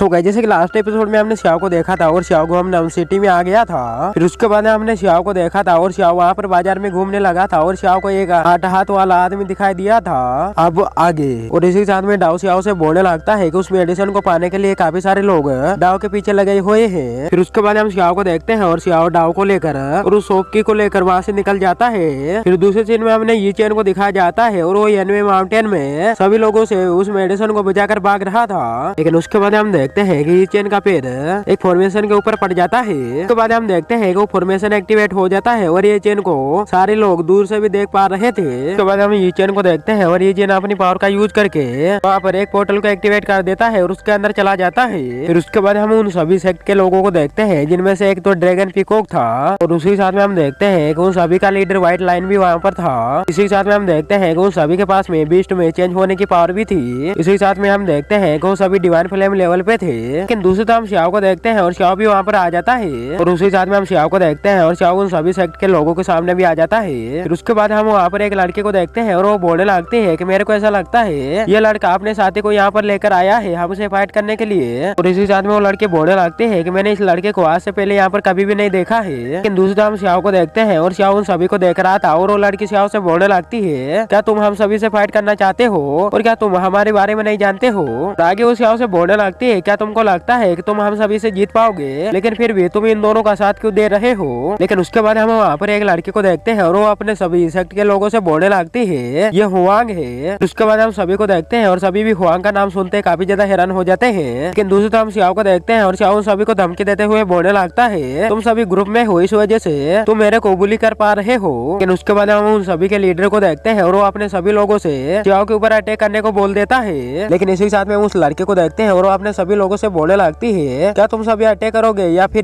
So guys जैसे कि last episode में हमने श्याओ को देखा था और श्याओ को हमने सिटी में आ गया था। फिर उसके बाद हमने श्याओ को देखा था और श्याओ वहाँ पर बाजार में घूमने लगा था और श्याओ को एक 8 हाथ वाला आदमी दिखाई दिया था। अब आगे और इसी के साथ में डाओ श्याओ से बोलने लगता है कि उस मेडिसिन को पाने के लिए काफी सारे लोग डाओ के पीछे लगे हुए हैं। फिर उसके बाद हम श्याओ को देखते हैं और श्याओ डाओ को लेकर और उस सोपकी को लेकर वहाँ से निकल जाता है। फिर दूसरे सीन में हमने ये चैन को दिखाया जाता है और वो एनवे माउंटेन में सभी लोगों से उस मेडिसिन को बचाकर भाग रहा था। लेकिन उसके बाद हम देखते हैं कि ये चैन का पेड़ एक फॉर्मेशन के ऊपर पड़ जाता है। उसके बाद हम देखते हैं कि वो फॉर्मेशन एक्टिवेट हो जाता है और ये चैन को सारे लोग दूर से भी देख पा रहे थे। उसके बाद हम ये चैन को देखते हैं और ये चैन अपनी पावर का यूज करके वहाँ पर एक पोर्टल को एक्टिवेट कर देता है और उसके अंदर चला जाता है। फिर उसके बाद हम उन सभी सेक्ट के लोगों को देखते हैं जिनमें से एक तो ड्रैगन पीकॉक था और उसी साथ में हम देखते हैं कि उन सभी का लीडर व्हाइट लाइन भी वहाँ पर था। इसी के साथ में हम देखते हैं कि उन सभी के पास में बीस्ट में चेंज होने की पावर भी थी। इसी के साथ में हम देखते हैं कि वो सभी डिवाइन फ्लेम लेवल पे थे। लेकिन दूसरी तरफ हम श्याओ को देखते हैं और श्याओ भी वहाँ पर आ जाता है और उसी साथ में हम श्याओ को देखते हैं और श्याओ उन सभी सेक्ट के लोगों के सामने भी आ जाता है। फिर उसके बाद हम वहाँ पर एक लड़के को देखते हैं और वो बोलने लगते हैं कि मेरे को ऐसा लगता है ये लड़का अपने साथी को यहाँ पर लेकर आया है हमसे फाइट करने के लिए। और इसी साथ में वो लड़के बोलने लगते हैं कि मैंने इस लड़के को आज से पहले यहाँ पर कभी भी नहीं देखा है। लेकिन दूसरी तरफ हम श्याओ को देखते हैं और श्याओ उन सभी को देख रहा था और वो लड़की श्याओ से बोलने लगती है क्या तुम हम सभी से फाइट करना चाहते हो और क्या तुम हमारे बारे में नहीं जानते हो। आगे वो श्याओ से बोलने लगती है क्या तुमको लगता है कि तुम हम सभी से जीत पाओगे लेकिन फिर भी तुम इन दोनों का साथ क्यों दे रहे हो। लेकिन उसके बाद हम वहाँ पर एक लड़के को देखते हैं और वो अपने सभी सेक्ट के लोगों से बोलने लगती है ये हुआंग है। उसके बाद हम सभी को देखते हैं और सभी भी हुआंग का नाम सुनते काफी ज्यादा हैरान हो जाते हैं। लेकिन दूसरी तरफ हम श्याओ को देखते हैं और श्याओ सभी को धमकी देते हुए बोलने लगता है तुम सभी ग्रुप में हो इस वजह से तुम मेरे को बुली कर पा रहे हो। लेकिन उसके बाद हम उन सभी के लीडर को देखते हैं और वो अपने सभी लोगों से श्याओ के ऊपर अटैक करने को बोल देता है। लेकिन इसी के साथ में उस लड़के को देखते हैं और वो अपने सभी लोगों से बोलने लगती है क्या तुम सभी अटैक करोगे या फिर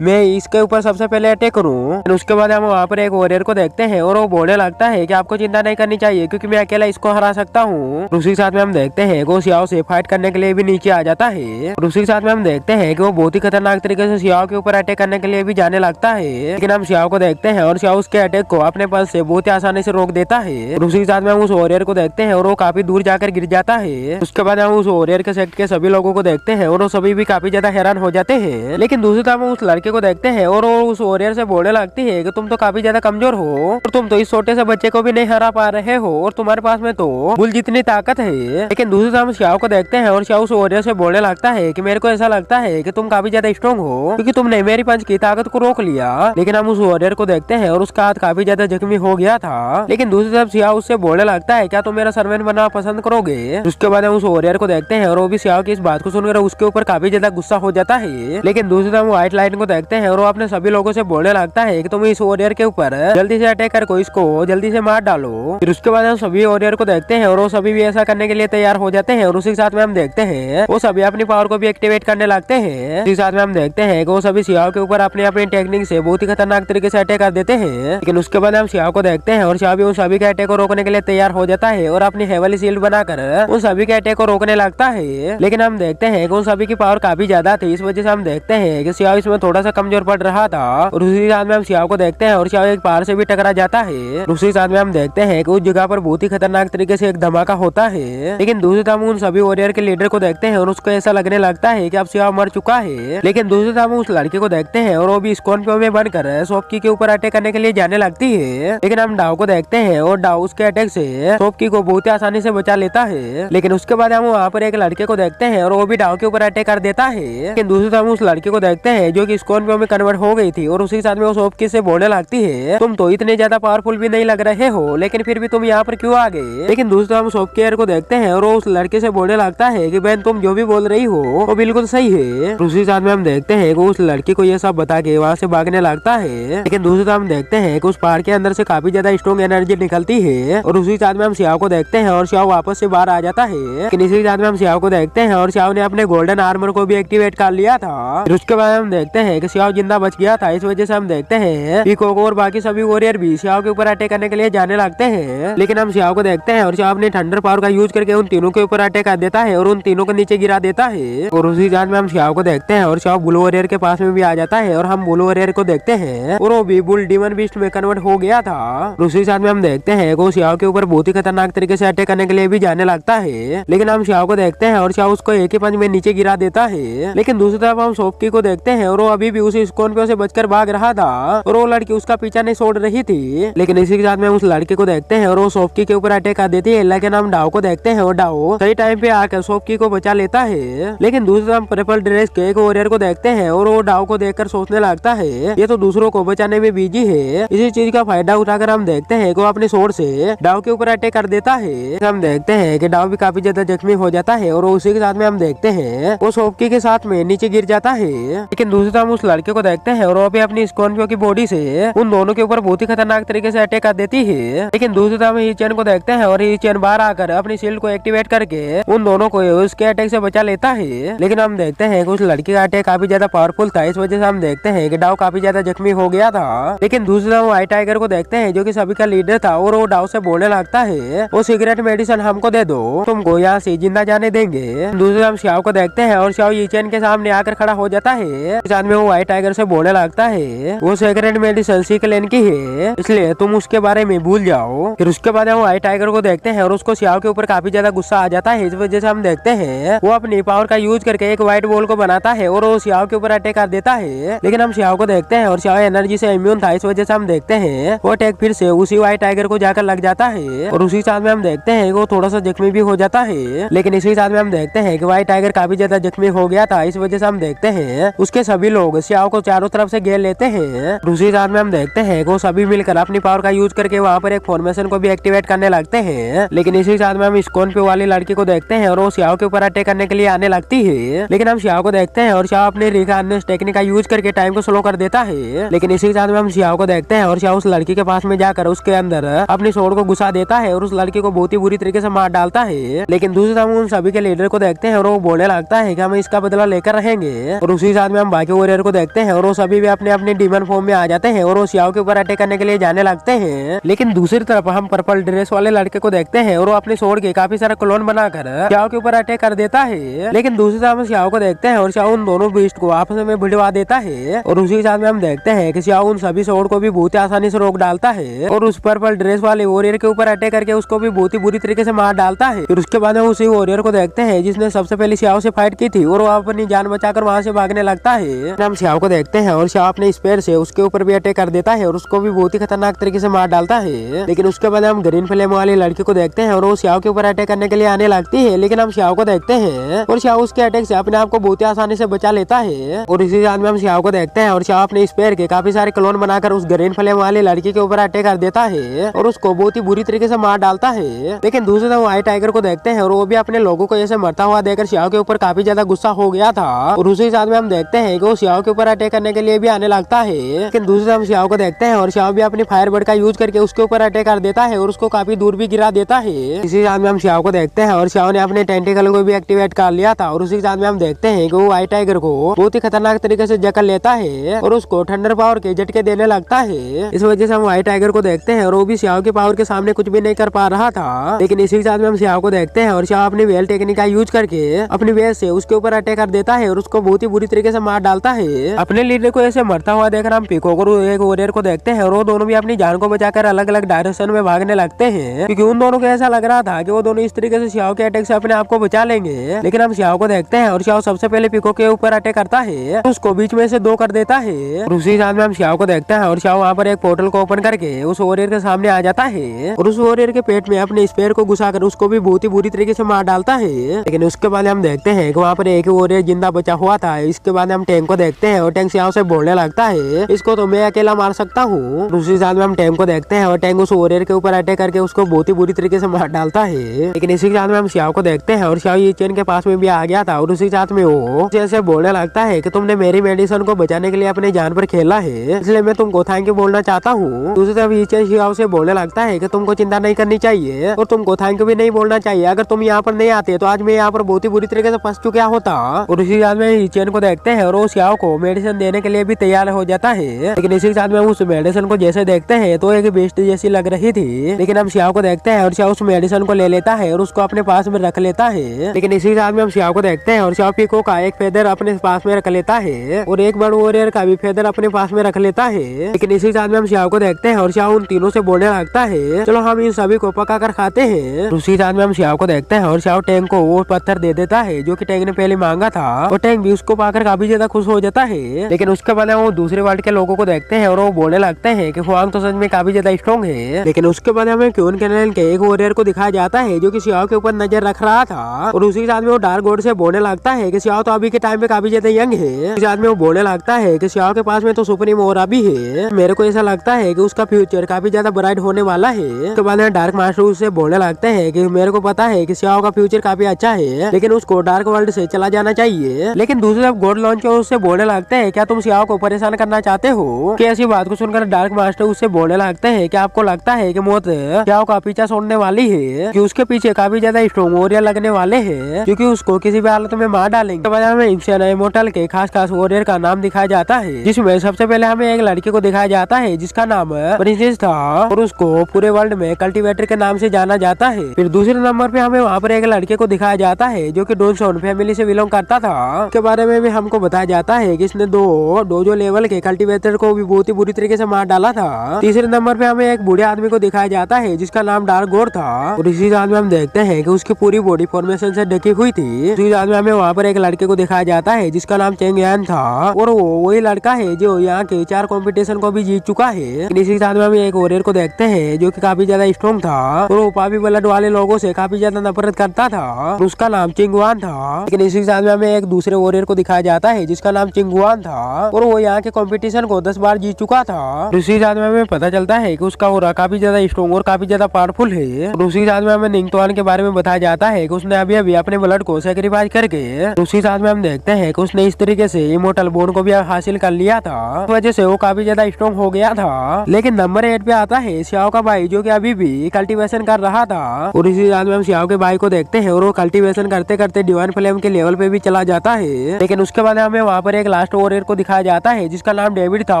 मैं इसके ऊपर सबसे पहले अटैक करूं। उसके बाद हम वहाँ पर एक वॉरियर को देखते हैं और वो बोलने लगता है कि आपको चिंता नहीं करनी चाहिए क्योंकि मैं अकेला इसको हरा सकता हूँ। उसी के साथ में हम देखते हैं कि वो श्याओ से फाइट करने के लिए भी नीचे आ जाता है और उसी के साथ में हम देखते हैं कि वो बहुत ही खतरनाक तरीके से श्याओ के ऊपर अटैक करने के लिए भी जाने लगता है। लेकिन हम श्याओ को देखते हैं और श्याओ उसके अटैक को अपने पास से बहुत ही आसानी से रोक देता है और उसी के साथ में हम उस वॉरियर को देखते हैं और वो काफी दूर जाकर गिर जाता है। उसके बाद हम उस वॉरियर के सेक्ट के सभी लोगों को देखते हैं और वो सभी भी काफी ज्यादा हैरान हो जाते हैं। लेकिन दूसरी तरफ हम उस लड़के को देखते हैं और वो उस वॉरियर से बोलने लगती है कि तुम तो काफी ज्यादा कमजोर हो और तुम तो इस छोटे से बच्चे को भी नहीं हरा पा रहे हो और तुम्हारे पास में तो बुल जितनी ताकत है। लेकिन दूसरी तरफ हम श्याओ को देखते हैं और श्याओ उस वॉरियर से बोलने लगता है कि मेरे को ऐसा लगता है कि तुम काफी ज्यादा स्ट्रॉन्ग हो क्योंकि तुमने मेरी पंच की ताकत को रोक लिया। लेकिन हम उस वॉरियर को देखते हैं और उसका हाथ काफी ज्यादा जख्मी हो गया था। लेकिन दूसरी तरफ श्याओ उससे बोलने लगता है क्या तुम मेरा सर्वेंट बनना पसंद करोगे। उसके बाद हम उस वॉरियर को देखते हैं और वो भी श्याओ की इस बात को सुनकर उसके ऊपर काफी ज्यादा गुस्सा हो जाता है। लेकिन दूसरी तरफ व्हाइट लाइन को देखते हैं और वो अपने सभी लोगों से बोलने लगता है कि तुम इस वॉरियर के ऊपर जल्दी से अटैक कर इसको जल्दी से मार डालो। फिर उसके बाद हम सभी वॉरियर को देखते हैं और वो सभी भी ऐसा करने के लिए तैयार हो जाते हैं और उसी के साथ में हम देखते हैं वो सभी अपनी पावर को भी एक्टिवेट करने लगते हैं। इसी साथ में हम देखते हैं कि वो सभी श्याओ के ऊपर अपनी अपनी टेक्निक से बहुत ही खतरनाक तरीके से अटैक कर देते हैं। लेकिन उसके बाद हम श्याओ को देखते हैं और श्याओ भी उन सभी के अटैक को रोकने के लिए तैयार हो जाता है और अपनी हेवली शील्ड बनाकर उन सभी के अटैक को रोकने लगता है। लेकिन हम देखते हैं कि उन सभी की पावर काफी ज्यादा थी, इस वजह से हम देखते हैं कि श्याओ इसमें थोड़ा सा कमजोर पड़ रहा था। और उसी साथ में हम श्याओ को देखते हैं और श्याओ एक पहाड़ से भी टकरा जाता है। उसी साथ में हम देखते हैं कि उस जगह पर बहुत ही खतरनाक तरीके से एक धमाका होता है। लेकिन दूसरी तरफ उन सभी वॉरियर के लीडर को देखते हैं और उसको ऐसा लगने लगता है कि अब श्याओ मर चुका है। लेकिन दूसरी तरफ उस लड़के को देखते हैं और वो भी स्कॉर्पियो में बनकर सोपकी के ऊपर अटैक करने के लिए जाने लगती है। लेकिन हम डाओ को देखते हैं और डाओ उसके अटैक से सोपकी को बहुत ही आसानी से बचा लेता है। लेकिन उसके बाद हम वहाँ पर एक लड़के को देखते हैं और वो भी डाओ के ऊपर अटैक कर देता है। लेकिन दूसरी तरफ उस लड़के को देखते हैं जो कि स्कॉर्पियो में कन्वर्ट हो गई थी और उसी साथ में वो सोपकी से बोलने लगती है तुम तो इतने ज्यादा पावरफुल भी नहीं लग रहे हो लेकिन फिर भी तुम यहाँ पर क्यों आ गए। लेकिन दूसरी तरफ हम सोपकेयर को देखते हैं और वो उस लड़के से बोलने लगता है कि बहन तुम जो भी बोल रही हो वो बिल्कुल सही है। उसी साथ में हम देखते हैं कि उस लड़की को ये सब बता के वहाँ से भागने लगता है। लेकिन दूसरी तरफ हम देखते हैं कि उस पहाड़ के अंदर से काफी ज्यादा स्ट्रॉन्ग एनर्जी निकलती है और उसी साथ में हम श्याओ को देखते हैं और श्याओ वापस से बाहर आ जाता है। लेकिन इसी साथ में हम श्याओ को देखते हैं और श्याओ ने अपने गोल्डन आर्मर को भी एक्टिवेट कर लिया था। फिर उसके बाद हम देखते हैं कि श्याओ जिंदा बच गया था, इस वजह से हम देखते हैं पीकॉक और बाकी सभी वॉरियर भी श्याओ के ऊपर अटैक करने के लिए जाने लगते हैं। लेकिन हम श्याओ को देखते हैं और श्याओ अपने थंडर पावर का यूज करके उन तीनों के ऊपर अटैक कर देता है और उन तीनों को नीचे गिरा देता है। और उसी साथ में हम श्याओ को देखते हैं और श्याओ बुल वॉरियर के पास में भी आ जाता है और हम बुल वॉरियर को देखते हैं और वो भी बुल डीमन बीस्ट में कन्वर्ट हो गया था। उसी साथ में हम देखते हैं कि वो श्याओ के ऊपर बहुत ही खतरनाक तरीके से अटैक करने के लिए भी जाने लगता है। लेकिन हम श्याओ को देखते हैं और श्याओ उसको एक ही पंच में नीचे गिरा देता है। लेकिन दूसरी तरफ हम सोफकी को देखते हैं और वो अभी भी उस स्कॉर्पियो से बचकर भाग रहा था और वो लड़की उसका पीछा नहीं छोड़ रही थी। लेकिन इसी के साथ में उस लड़के को देखते हैं और वो सोफकी के ऊपर अटैक कर देती है। लेकिन हम डाओ को देखते हैं और डाओ सही टाइम पे आकर सोफकी को बचा लेता है। लेकिन दूसरी तरफ पर्पल ड्रेस के एक वॉरियर को देखते हैं और वो डाओ को देखकर सोचने लगता है ये तो दूसरों को बचाने में बिजी है। इसी चीज का फायदा उठाकर हम देखते हैं कि वो अपने स्वॉर्ड से डाओ के ऊपर अटैक कर देता है। हम देखते हैं कि डाओ भी काफी ज्यादा जख्मी हो जाता है और उसी के साथ में हम देखते हैं वो सोफकी के साथ में नीचे गिर जाता है। लेकिन दूसरी तरफ उस लड़के को देखते हैं और वो भी अपनी स्कॉर्पियो की बॉडी से उन दोनों के ऊपर बहुत ही खतरनाक तरीके से अटैक कर देती है। लेकिन दूसरी तरफ हीचेन को देखते हैं और हीचेन बाहर आकर अपनी शील्ड को एक्टिवेट करके उन दोनों को उसके अटैक से बचा लेता है। लेकिन हम देखते हैं कि उस लड़की का अटैक काफी ज्यादा पावरफुल था, इस वजह से हम देखते हैं कि डाओ काफी ज्यादा जख्मी हो गया था। लेकिन दूसरी तरफ व्हाइट टाइगर को देखते हैं जो कि सभी का लीडर था और वो डाओ से बोलने लगता है वो सिगरेट मेडिसिन हमको दे दो, तुमको यहाँ से जिंदा जाने देंगे। दूसरी तरफ श्याओ को देखते हैं और श्याओ हीचेन के सामने आकर खड़ा हो जाता है। साथ में वो व्हाइट टाइगर से बोलने लगता है वो सिगरेट मेडिसिन सीख लेने की है, इसलिए तुम उसके बारे में भूल जाओ। फिर उसके बाद हम व्हाइट टाइगर को देखते हैं और उसको श्याओ के ऊपर काफी ज्यादा गुस्सा आ जाता है। इस वजह से हम देखते हैं वो अपनी पावर का यूज करके एक व्हाइट बॉल को बनाता है और वो श्याओ के ऊपर अटैक कर देता है। लेकिन हम श्याओ को देखते हैं और श्याओ एनर्जी से इम्यून था, इस वजह से हम देखते हैं वो अटैक फिर से उसी व्हाइट टाइगर को जाकर लग जाता है और उसी साथ में हम देखते हैं वो थोड़ा सा जख्मी भी हो जाता है। लेकिन इसी साथ में हम देखते हैं कि व्हाइट टाइगर काफी ज्यादा जख्मी हो गया था, इस वजह से हम देखते हैं उसके सभी लोग श्याओ को चारों तरफ से घेर लेते हैं। दूसरी साथ में हम देखते हैं वो सभी मिलकर अपनी पावर का यूज करके वहाँ पर एक फॉर्मेशन को भी एक्टिवेट करने लगते हैं। लेकिन इसी साथ में हम स्कॉर्पियो वाली लड़की को देखते हैं और वो श्याओ के ऊपर अटैक करने के लिए आने लगती है। लेकिन हम श्याओ को देखते हैं और श्याओ अपने रिकार्नेस टेक्निक का यूज करके टाइम को स्लो कर देता है। लेकिन इसी साथ में हम श्याओ को देखते हैं और श्याओ उस लड़की के पास में जाकर उसके अंदर अपनी स्वॉर्ड को घुसा देता है और उस लड़की को बहुत ही बुरी तरीके से मार डालता है। लेकिन दूसरी तरफ उन सभी के लीडर को देखते हैं और वो बोलने लगता है कि हम इसका बदला लेकर रहेंगे। और उसी साथ में हम बाकी वॉरियर को देखते हैं और वो सभी भी अपने अपने डीमन फॉर्म में आ जाते हैं और वो श्याओ के ऊपर अटैक करने के लिए जाने लगते हैं। लेकिन दूसरी तरफ हम पर्पल ड्रेस वाले लड़के को देखते हैं और वो अपने स्वॉर्ड के काफी सारा क्लोन बनाकर श्याओ के ऊपर अटैक कर देता है। लेकिन दूसरी तरफ हम श्याओ को देखते हैं और श्याओ उन दोनों बीस्ट को आपस में भिड़वा देता है और उसी के साथ में हम देखते हैं कि श्याओ उन सभी स्वॉर्ड को भी बहुत ही आसानी से रोक डालता है और उस पर्पल ड्रेस वाले वॉरियर के ऊपर अटैक करके उसको भी बहुत ही बुरी तरीके से मार डालता है। फिर उसके बाद हम उसी वॉरियर को देखते हैं जिसने सबसे पहले श्याओ से फाइट की थी और वो अपनी जान बचाकर वहां से भागने लगता है। हम श्याओ को देखते हैं और श्याओ अपने स्पेयर से उसके ऊपर भी अटैक कर देता है और उसको भी बहुत ही खतरनाक तरीके से मार डालता है। लेकिन उसके बाद हम ग्रीन फ्लेम वाली लड़की को देखते हैं और वो श्याओ के ऊपर अटैक करने के लिए आने लगती है। लेकिन हम श्याओ को देखते हैं और श्याओ उसके अटैक से अपने आप को बहुत ही आसानी से बचा लेता है। और इसी साथ में हम श्याओ को देखते हैं और श्याओ अपने स्पेयर के काफी सारे क्लोन बनाकर उस ग्रीन फ्लेम वाली लड़की के ऊपर अटैक कर देता है और उसको बहुत ही बुरी तरीके से मार डालता है। लेकिन दूसरी तरफ व्हाइट टाइगर को देखते हैं और वो भी अपने लोगों को ऐसे मरता हुआ देखकर श्याओ के ऊपर काफी ज्यादा गुस्सा हो गया था और उसी साथ में हम देखते हैं कि वो श्याओ के ऊपर अटैक करने के लिए भी आने लगता है। लेकिन दूसरी तरफ हम श्याओ को देखते हैं और श्याओ भी अपनी फायरबर्ड का यूज करके उसके ऊपर अटैक कर देता है और उसको काफी दूर भी गिरा देता है। इसी साथ में हम श्याओ को देखते हैं और श्याओ ने अपने टेंटिकल को भी एक्टिवेट कर लिया था और उसी साथ में हम देखते हैं कि वो व्हाइट टाइगर को बहुत ही खतरनाक तरीके से जकड़ लेता है और उसको थंडर पावर के झटके देने लगता है। इस वजह से हम व्हाइट टाइगर को देखते हैं और वो भी श्याओ की पावर के सामने कुछ भी नहीं कर पा रहा था। लेकिन इसी के साथ में हम श्याओ को देखते हैं और श्याओ अपनी वेल टेक्निक का यूज करके अपनी वेल से उसके ऊपर अटैक कर देता है और उसको बहुत ही बुरी तरीके से मार डालता है। अपने लीडर को ऐसे मरता हुआ देखकर हम पीकॉक और एक वॉरियर को देखते हैं और वो दोनों भी अपनी जान को बचाकर अलग अलग डायरेक्शन में भागने लगते हैं क्योंकि उन दोनों को ऐसा लग रहा था कि वो दोनों इस तरीके से श्याओ के अटैक से अपने आप को बचा लेंगे। लेकिन हम श्याओ को देखते हैं और श्याओ सबसे पहले पीकॉक के ऊपर अटैक करता है, उसको बीच में से 2 कर देता है। और उसी साथ में हम श्याओ को देखते हैं और श्याओ वहाँ पर एक पोर्टल को ओपन करके उस वॉरियर के सामने आ जाता है और उस वॉरियर के पेट में अपने स्पेयर को घुसाकर उसको भी बहुत ही बुरी तरीके से मार डालता है। लेकिन उसके बाद हम देखते हैं कि वहाँ पर एक वॉरियर जिंदा बचा हुआ था। इसके बाद हम टैंक को देखते हैं और टैंक श्याओ से बोलने लगता है इसको तो मैं अकेला मार सकता हूँ। दूसरी साथ में हम टैंक को देखते हैं और टैंक उस वॉरियर के ऊपर अटैक करके उसको बहुत ही बुरी तरीके से मार डालता है। लेकिन इसी के साथ में हम श्याओ को देखते हैं और श्याओ ये चेन के पास में भी आ गया था और उसी साथ में वो जैसे बोलने लगता है कि तुमने मेरी मेडिसिन को बचाने के लिए अपने जान पर खेला है, इसलिए मैं तुमको थैंक यू बोलना चाहता हूँ। दूसरी तरफ ये चेन श्याओ से बोलने लगता है कि तुमको चिंता नहीं करनी चाहिए और तुमको थैंक यू भी नहीं बोलना चाहिए। अगर तुम यहाँ पर नहीं आते तो आज मैं यहाँ पर बहुत ही बुरी तरीके से फंस चुका होता। और उसी साथ में ये चेन को देखते हैं और वो श्याओ को मेडिसिन देने के लिए भी तैयार हो जाता है। लेकिन इसी के साथ में उस मेडिसिन को जैसे देखते हैं तो एक बेस्ट जैसी लग रही थी। लेकिन हम श्याओ को देखते हैं और श्याओ उस मेडिसिन को ले लेता है और उसको अपने पास में रख लेता है। लेकिन इसी के साथ में हम श्याओ को देखते हैं और श्याओ पीको का एक फेदर अपने पास में रख लेता है और एक बड़ वॉरियर का भी फेदर अपने पास में रख लेता है। लेकिन इसी के साथ में हम श्याओ को देखते हैं और श्याओ उन तीनों से बोलने लगता है चलो हम इन सभी को पका कर खाते हैं। उसी साथ में हम श्याओ को देखते हैं और श्याओ टैंक को वो पत्थर दे देता है है जो कि टैंक ने पहले मांगा था और टैंक भी उसको पाकर काफी ज्यादा खुश हो जाता है। लेकिन उसके बाद वो दूसरे वर्ल्ड के लोगों को देखते हैं और वो बोलने लगते हैं कि हुआंग तो सच में काफी ज्यादा स्ट्रॉन्ग है। लेकिन उसके बाद हमें क्यून कैनल के एक वॉरियर को दिखाया जाता है जो कि सियाओ के ऊपर नजर रख रहा था और उसी के साथ में वो डार्क गॉड से बोलने लगता है कि सियाओ तो अभी के टाइम पे काफी ज्यादा यंग है। साथ में वो बोलने लगता है कि सियाओ के पास में तो सुप्रीम ओरा भी है, मेरे को ऐसा लगता है कि उसका फ्यूचर काफी ज्यादा ब्राइट होने वाला है। उसके बाद डार्क मास्टर उससे बोलने लगते हैं कि मेरे को पता है कि सियाओ का फ्यूचर काफी अच्छा है लेकिन उसको डार्क वर्ल्ड से चला जाना चाहिए। लेकिन दूसरी तरफ गॉड लॉन्चर उससे बोलने लगते हैं क्या तुम सियाओ को परेशान करना चाहते हो? कि ऐसी बात को सुनकर डार्क मास्टर उससे बोलने लगते हैं कि आपको लगता है कि मौत सियाओ का पीछा छोड़ने वाली है कि उसके पीछे काफी ज्यादा स्ट्रॉन्ग वॉरियर लगने वाले हैं क्योंकि उसको किसी भी हालत में मार डालेंगे। वजह में इंसान इमोर्टल के खास खास वॉरियर का नाम दिखाया जाता है जिसमें सबसे पहले हमें एक लड़के को दिखाया जाता है जिसका नाम प्रिंसेस था और उसको पूरे वर्ल्ड में कल्टीवेटर के नाम से जाना जाता है। फिर दूसरे नंबर पे हमें वहाँ पर एक लड़के को दिखाया जाता है जो कि डोनसोन फैमिली से बिलोंग करता था। उसके बारे में भी हमको बताया जाता है कि इसने दो डोजो लेवल के कल्टीवेटर को भी बहुत ही बुरी तरीके से मार डाला था। तीसरे नंबर पे हमें एक बूढ़े आदमी को दिखाया जाता है जिसका नाम डार्क गॉड था और इसी साथ में हम देखते हैं कि उसकी पूरी बॉडी फॉर्मेशन से ढकी हुई थी। इसी साथ में हमें वहाँ पर एक लड़के को दिखाया जाता है जिसका नाम चेंग यान था और वो वही लड़का है जो यहाँ के 4 कंपटीशन को भी जीत चुका है। इसी साथ में हम एक वॉरियर को देखते हैं जो कि काफी ज्यादा स्ट्रॉन्ग था और वो पापी ब्लड वाले लोगों से काफी ज्यादा नफरत करता था और उसका नाम चिंगवान था। लेकिन इसी साथ में हमें एक दूसरे वॉरियर को दिखाया जाता है जिसका नाम चिंगवान था और वो यहाँ के कंपटीशन को 10 बार जीत चुका था। उसी साथ में हमें पता चलता है कि उसका ओरा काफी ज्यादा स्ट्रॉन्ग और काफी ज्यादा पावरफुल है। और उसी साथ में हमें निंगतुआन के बारे में बताया जाता है कि उसने अभी अभी अपने ब्लड को सेक्रीफाइस करके उसी साथ में हम देखते हैं कि उसने इस तरीके से इमोर्टल बोन को भी हासिल कर लिया था, इस वजह से वो काफी ज्यादा स्ट्रॉन्ग हो गया था। लेकिन नंबर 8 पे आता है सियाओ का भाई जो कि अभी भी कल्टीवेशन कर रहा था और इसी साथ में हम सियाओ के भाई को देखते हैं और वो कल्टीवेशन करते करते डिवाइन फ्लेम के लेवल पे भी चला जाता है। लेकिन उसके बाद हमें वहाँ पर एक लास्ट वॉरियर को दिखाया जाता है जिसका नाम डेविड था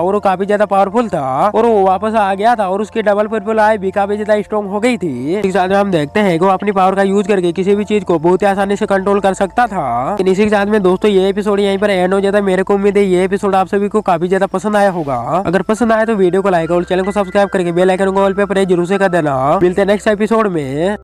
और वो काफी ज्यादा पावरफुल था और वो वापस आ गया था और उसकी डबल पर्पल आई भी काफी ज्यादा स्ट्रॉन्ग हो गई थी। इसी साथ में हम देखते हैं कि वो अपनी पावर का यूज करके किसी भी चीज को बहुत ही आसानी से कंट्रोल कर सकता था। लेकिन इसी के साथ में दोस्तों ये एपिसोड यहीं पर एंड हो जाता है। मेरे को उम्मीद है ये एपिसोड आप सभी को काफी ज्यादा पसंद आया होगा। अगर पसंद आया तो वीडियो को लाइक और चैनल को सब्सक्राइब करके बेल आइकन को ऑल पे प्रेस जरूर से कर देना। मिलते हैं नेक्स्ट एपिसोड में।